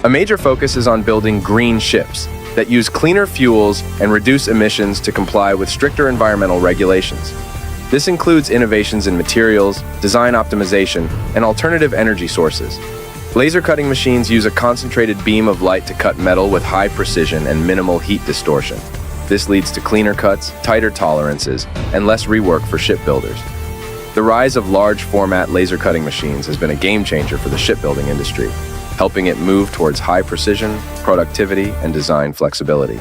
A major focus is on building green ships that use cleaner fuels and reduce emissions to comply with stricter environmental regulations. This includes innovations in materials, design optimization, and alternative energy sources. Laser cutting machines use a concentrated beam of light to cut metal with high precision and minimal heat distortion. This leads to cleaner cuts, tighter tolerances, and less rework for shipbuilders. The rise of large format laser cutting machines has been a game changer for the shipbuilding industry, helping it move towards high precision, productivity, and design flexibility.